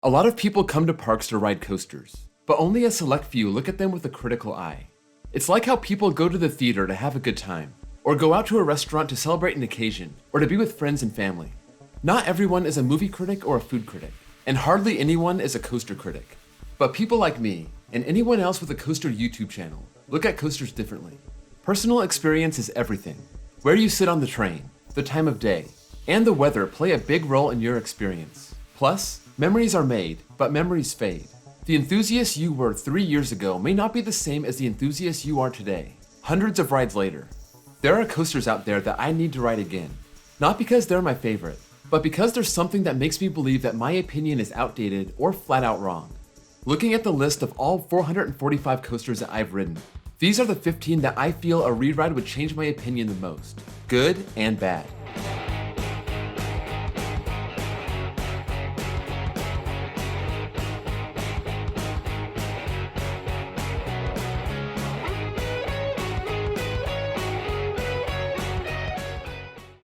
A lot of people come to parks to ride coasters, but only a select few look at them with a critical eye. It's like how people go to the theater to have a good time, or go out to a restaurant to celebrate an occasion, or to be with friends and family. Not everyone is a movie critic or a food critic, and hardly anyone is a coaster critic. But people like me, and anyone else with a coaster YouTube channel, look at coasters differently. Personal experience is everything. Where you sit on the train, the time of day, and the weather play a big role in your experience. Plus, memories are made, but memories fade. The enthusiast you were 3 years ago may not be the same as the enthusiast you are today, hundreds of rides later. There are coasters out there that I need to ride again. Not because they're my favorite, but because there's something that makes me believe that my opinion is outdated or flat out wrong. Looking at the list of all 445 coasters that I've ridden, these are the 15 that I feel a re-ride would change my opinion the most, good and bad.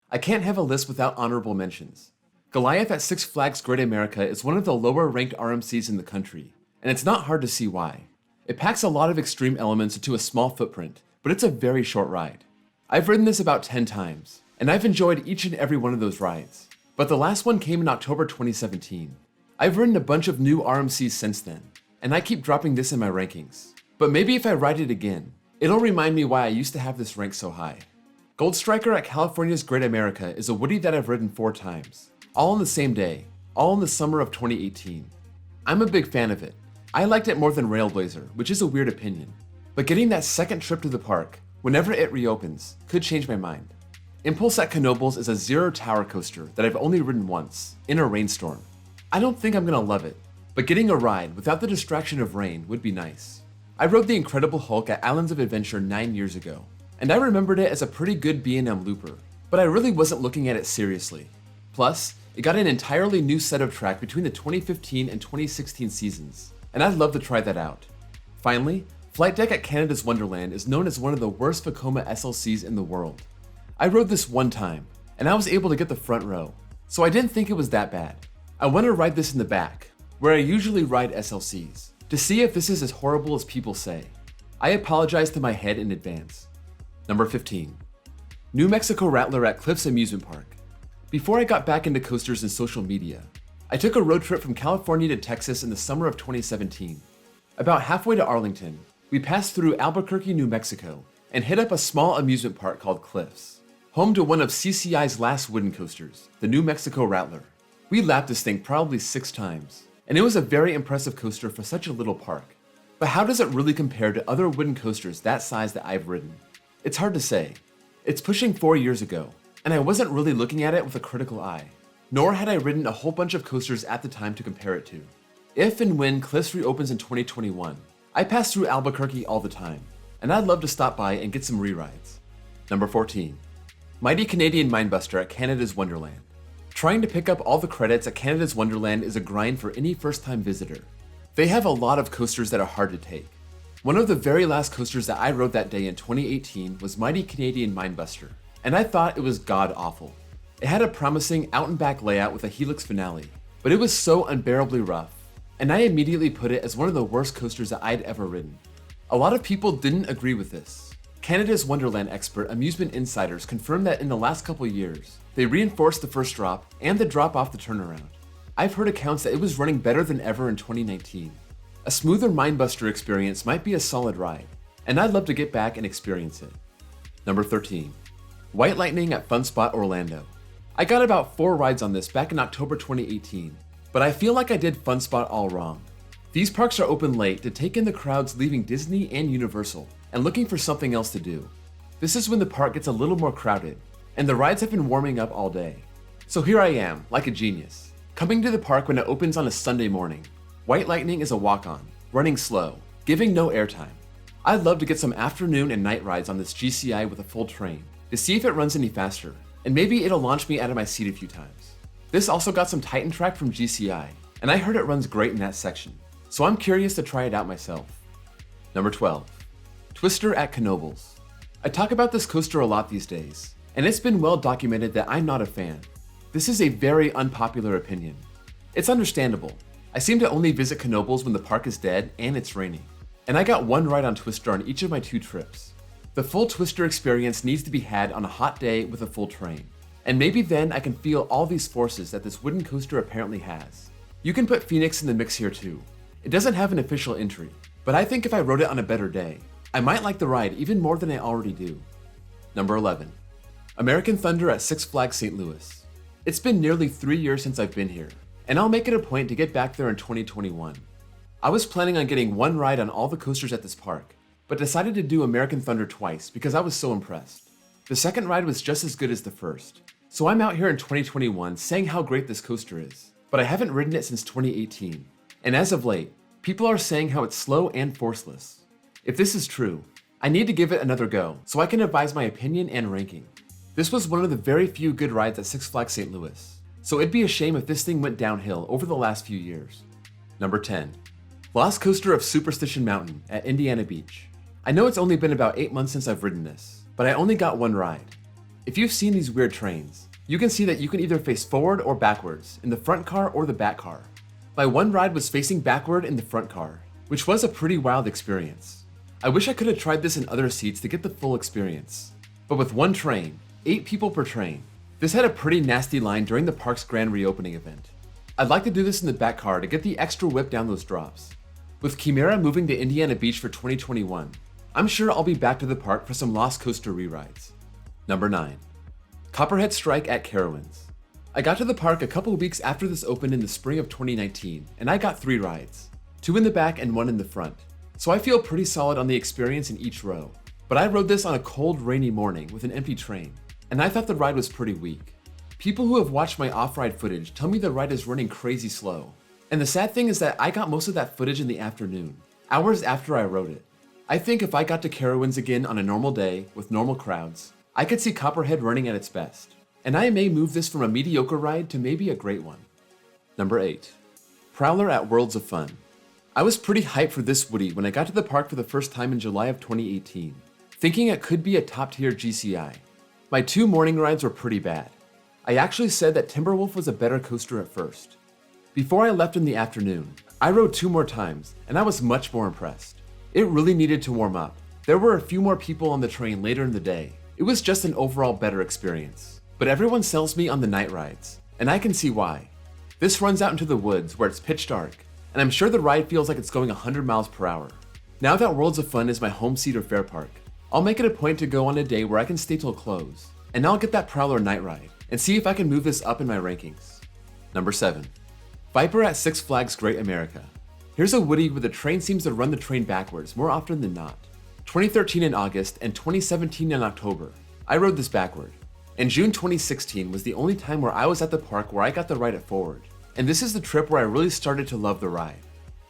I can't have a list without honorable mentions. Goliath at Six Flags Great America is one of the lower ranked RMCs in the country, and it's not hard to see why. It packs a lot of extreme elements into a small footprint, but it's a very short ride. I've ridden this about 10 times, and I've enjoyed each and every one of those rides, but the last one came in October 2017. I've ridden a bunch of new RMCs since then, and I keep dropping this in my rankings. But maybe if I ride it again, it'll remind me why I used to have this ranked so high. Gold Striker at California's Great America is a Woody that I've ridden 4 times, all on the same day, all in the summer of 2018. I'm a big fan of it. I liked it more than Railblazer, which is a weird opinion, but getting that second trip to the park, whenever it reopens, could change my mind. Impulse at Knoebels is a zero tower coaster that I've only ridden once, in a rainstorm. I don't think I'm gonna love it, but getting a ride without the distraction of rain would be nice. I rode the Incredible Hulk at Islands of Adventure 9 years ago, and I remembered it as a pretty good B&M looper, but I really wasn't looking at it seriously. Plus, it got an entirely new set of track between the 2015 and 2016 seasons, and I'd love to try that out. Finally, Flight Deck at Canada's Wonderland is known as one of the worst Vekoma SLCs in the world. I rode this one time, and I was able to get the front row, so I didn't think it was that bad. I want to ride this in the back, where I usually ride SLCs, to see if this is as horrible as people say. I apologize to my head in advance. Number 15. New Mexico Rattler at Cliffs Amusement Park. Before I got back into coasters and social media, I took a road trip from California to Texas in the summer of 2017. About halfway to Arlington, we passed through Albuquerque, New Mexico, and hit up a small amusement park called Cliffs, home to one of CCI's last wooden coasters, the New Mexico Rattler. We lapped this thing probably 6 times, and it was a very impressive coaster for such a little park. But how does it really compare to other wooden coasters that size that I've ridden? It's hard to say. It's pushing 4 years ago, and I wasn't really looking at it with a critical eye, nor had I ridden a whole bunch of coasters at the time to compare it to. If and when Cliffs reopens in 2021, I pass through Albuquerque all the time, and I'd love to stop by and get some re-rides. Number 14. Mighty Canadian Mindbuster at Canada's Wonderland. Trying to pick up all the credits at Canada's Wonderland is a grind for any first-time visitor. They have a lot of coasters that are hard to take. One of the very last coasters that I rode that day in 2018 was Mighty Canadian Mindbuster, and I thought it was god-awful. It had a promising out-and-back layout with a helix finale, but it was so unbearably rough, and I immediately put it as one of the worst coasters that I'd ever ridden. A lot of people didn't agree with this. Canada's Wonderland expert Amusement Insiders confirmed that in the last couple years, they reinforced the first drop and the drop off the turnaround. I've heard accounts that it was running better than ever in 2019. A smoother Mindbuster experience might be a solid ride, and I'd love to get back and experience it. Number 13. White Lightning at Fun Spot Orlando. I got about 4 rides on this back in October 2018, but I feel like I did Fun Spot all wrong. These parks are open late to take in the crowds leaving Disney and Universal and looking for something else to do. This is when the park gets a little more crowded, and the rides have been warming up all day. So here I am, like a genius, coming to the park when it opens on a Sunday morning. White Lightning is a walk-on, running slow, giving no airtime. I'd love to get some afternoon and night rides on this GCI with a full train, to see if it runs any faster, and maybe it'll launch me out of my seat a few times. This also got some Titan track from GCI, and I heard it runs great in that section, so I'm curious to try it out myself. Number 12. Twister at Knoebels. I talk about this coaster a lot these days, and it's been well documented that I'm not a fan. This is a very unpopular opinion. It's understandable. I seem to only visit Knoebels when the park is dead and it's raining. And I got one ride on Twister on each of my 2 trips. The full Twister experience needs to be had on a hot day with a full train. And maybe then I can feel all these forces that this wooden coaster apparently has. You can put Phoenix in the mix here too. It doesn't have an official entry, but I think if I rode it on a better day, I might like the ride even more than I already do. Number 11. American Thunder at Six Flags St. Louis. It's been nearly 3 years since I've been here, and I'll make it a point to get back there in 2021. I was planning on getting one ride on all the coasters at this park, but decided to do American Thunder twice because I was so impressed. The second ride was just as good as the first, so I'm out here in 2021 saying how great this coaster is, but I haven't ridden it since 2018. And as of late, people are saying how it's slow and forceless. If this is true, I need to give it another go so I can advise my opinion and ranking. This was one of the very few good rides at Six Flags St. Louis, so it'd be a shame if this thing went downhill over the last few years. Number 10. Lost Coaster of Superstition Mountain at Indiana Beach. I know it's only been about 8 months since I've ridden this, but I only got one ride. If you've seen these weird trains, you can see that you can either face forward or backwards in the front car or the back car. My one ride was facing backward in the front car, which was a pretty wild experience. I wish I could have tried this in other seats to get the full experience. But with one train, 8 people per train, this had a pretty nasty line during the park's grand reopening event. I'd like to do this in the back car to get the extra whip down those drops. With Chimera moving to Indiana Beach for 2021, I'm sure I'll be back to the park for some Lost Coaster re-rides. Number 9. Copperhead Strike at Carowinds. I got to the park a couple weeks after this opened in the spring of 2019, and I got 3 rides, 2 in the back and 1 in the front. So I feel pretty solid on the experience in each row. But I rode this on a cold, rainy morning with an empty train, and I thought the ride was pretty weak. People who have watched my off-ride footage tell me the ride is running crazy slow. And the sad thing is that I got most of that footage in the afternoon, hours after I rode it. I think if I got to Carowinds again on a normal day with normal crowds, I could see Copperhead running at its best. And I may move this from a mediocre ride to maybe a great one. Number 8. Prowler at Worlds of Fun. I was pretty hyped for this Woody when I got to the park for the first time in July of 2018, thinking it could be a top-tier GCI. My 2 morning rides were pretty bad. I actually said that Timberwolf was a better coaster at first. Before I left in the afternoon, I rode 2 more times, and I was much more impressed. It really needed to warm up. There were a few more people on the train later in the day. It was just an overall better experience. But everyone sells me on the night rides, and I can see why. This runs out into the woods where it's pitch dark, and I'm sure the ride feels like it's going 100 miles per hour. Now that Worlds of Fun is my home seat or fair park, I'll make it a point to go on a day where I can stay till close, and I'll get that Prowler night ride, and see if I can move this up in my rankings. Number 7. Viper at Six Flags Great America. Here's a Woody where the train seems to run the train backwards more often than not. 2013 in August and 2017 in October, I rode this backward. And June 2016 was the only time where I was at the park where I got to ride it forward. And this is the trip where I really started to love the ride.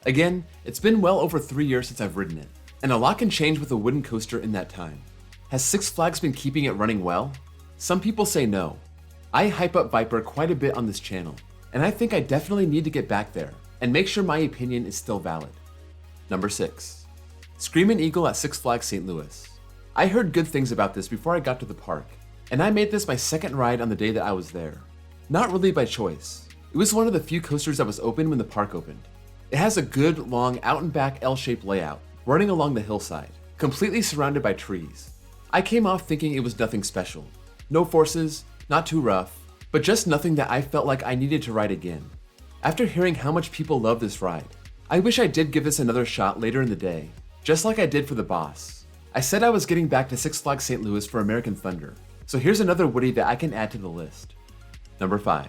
Again, it's been well over 3 years since I've ridden it, and a lot can change with a wooden coaster in that time. Has Six Flags been keeping it running well? Some people say no. I hype up Viper quite a bit on this channel, and I think I definitely need to get back there and make sure my opinion is still valid. Number 6. Screamin' Eagle at Six Flags St. Louis. I heard good things about this before I got to the park, and I made this my second ride on the day that I was there. Not really by choice. It was one of the few coasters that was open when the park opened. It has a good, long, out-and-back L-shaped layout, running along the hillside, completely surrounded by trees. I came off thinking it was nothing special. No forces, not too rough, but just nothing that I felt like I needed to ride again. After hearing how much people love this ride, I wish I did give this another shot later in the day, just like I did for the Boss. I said I was getting back to Six Flags St. Louis for American Thunder, so here's another Woody that I can add to the list. Number 5.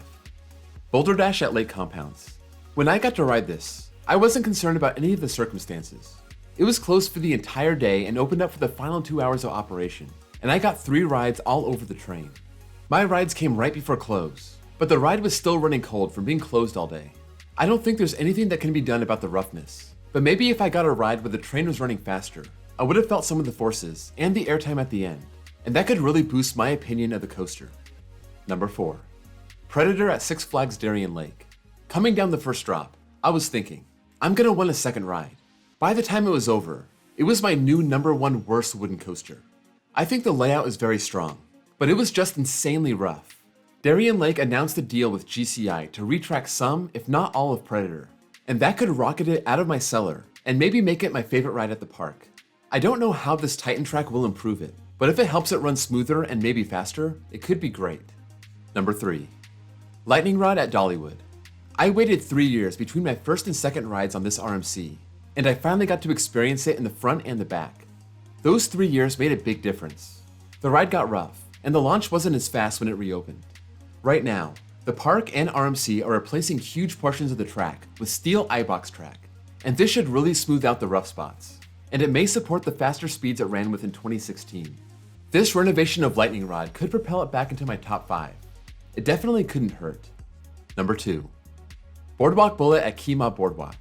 Boulder Dash at Lake Compounds. When I got to ride this, I wasn't concerned about any of the circumstances. It was closed for the entire day and opened up for the final 2 hours of operation, and I got 3 rides all over the train. My rides came right before close, but the ride was still running cold from being closed all day. I don't think there's anything that can be done about the roughness, but maybe if I got a ride where the train was running faster, I would have felt some of the forces and the airtime at the end, and that could really boost my opinion of the coaster. Number 4. Predator at Six Flags Darien Lake. Coming down the first drop, I was thinking, I'm gonna want a second ride. By the time it was over, it was my new number 1 worst wooden coaster. I think the layout is very strong, but it was just insanely rough. Darien Lake announced a deal with GCI to retrack some, if not all, of Predator. and that could rocket it out of my cellar and maybe make it my favorite ride at the park. I don't know how this Titan track will improve it, but if it helps it run smoother and maybe faster, it could be great. Number 3. Lightning Rod at Dollywood. I waited 3 years between my first and second rides on this RMC, and I finally got to experience it in the front and the back. Those 3 years made a big difference. The ride got rough, and the launch wasn't as fast when it reopened. Right now, the park and RMC are replacing huge portions of the track with steel iBox track, and this should really smooth out the rough spots, and it may support the faster speeds it ran with in 2016. This renovation of Lightning Rod could propel it back into my top 5. It definitely couldn't hurt. Number 2. Boardwalk Bullet at Kemah Boardwalk.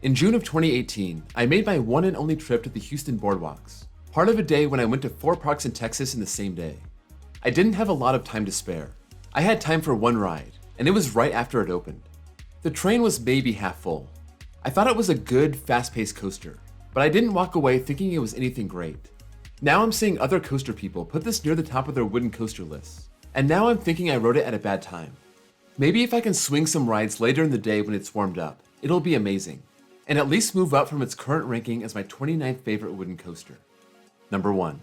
In June of 2018, I made my one and only trip to the Houston Boardwalks, part of a day when I went to 4 parks in Texas in the same day. I didn't have a lot of time to spare. I had time for one ride, and it was right after it opened. The train was maybe half full. I thought it was a good, fast-paced coaster, but I didn't walk away thinking it was anything great. Now I'm seeing other coaster people put this near the top of their wooden coaster lists, and now I'm thinking I rode it at a bad time. Maybe if I can swing some rides later in the day when it's warmed up, it'll be amazing, and at least move up from its current ranking as my 29th favorite wooden coaster. Number 1.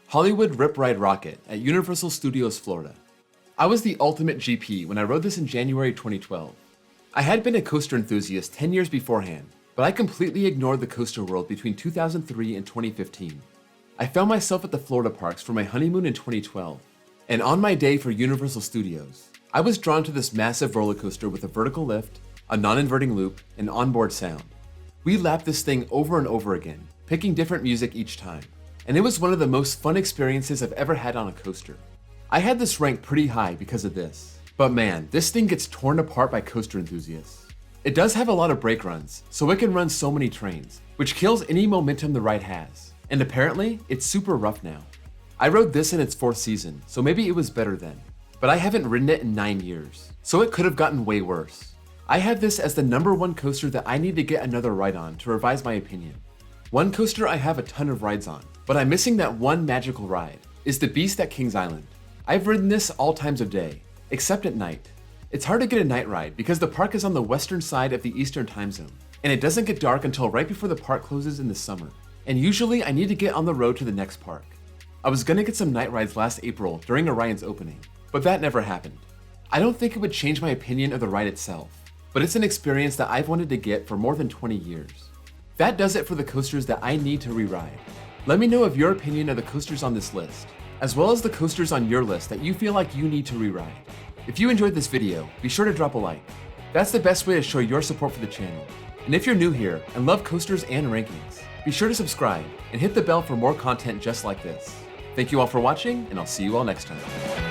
Hollywood Rip Ride Rocket at Universal Studios Florida. I was the ultimate GP when I rode this in January 2012. I had been a coaster enthusiast 10 years beforehand, but I completely ignored the coaster world between 2003 and 2015. I found myself at the Florida parks for my honeymoon in 2012, and on my day for Universal Studios, I was drawn to this massive roller coaster with a vertical lift, a non-inverting loop, and onboard sound. We lapped this thing over and over again, picking different music each time, and it was one of the most fun experiences I've ever had on a coaster. I had this ranked pretty high because of this, but man, this thing gets torn apart by coaster enthusiasts. It does have a lot of brake runs, so it can run so many trains, which kills any momentum the ride has. And apparently, it's super rough now. I rode this in its 4th season, so maybe it was better then. But I haven't ridden it in 9 years, so it could have gotten way worse. I have this as the number 1 coaster that I need to get another ride on to revise my opinion. One coaster I have a ton of rides on, but I'm missing that one magical ride, is the Beast at Kings Island. I've ridden this all times of day, except at night. It's hard to get a night ride because the park is on the western side of the Eastern time zone, and it doesn't get dark until right before the park closes in the summer. And usually I need to get on the road to the next park. I was gonna get some night rides last April during Orion's opening, but that never happened. I don't think it would change my opinion of the ride itself, but it's an experience that I've wanted to get for more than 20 years. That does it for the coasters that I need to re-ride. Let me know of your opinion of the coasters on this list, as well as the coasters on your list that you feel like you need to re-ride. If you enjoyed this video, be sure to drop a like. That's the best way to show your support for the channel. And if you're new here and love coasters and rankings, be sure to subscribe and hit the bell for more content just like this. Thank you all for watching, and I'll see you all next time.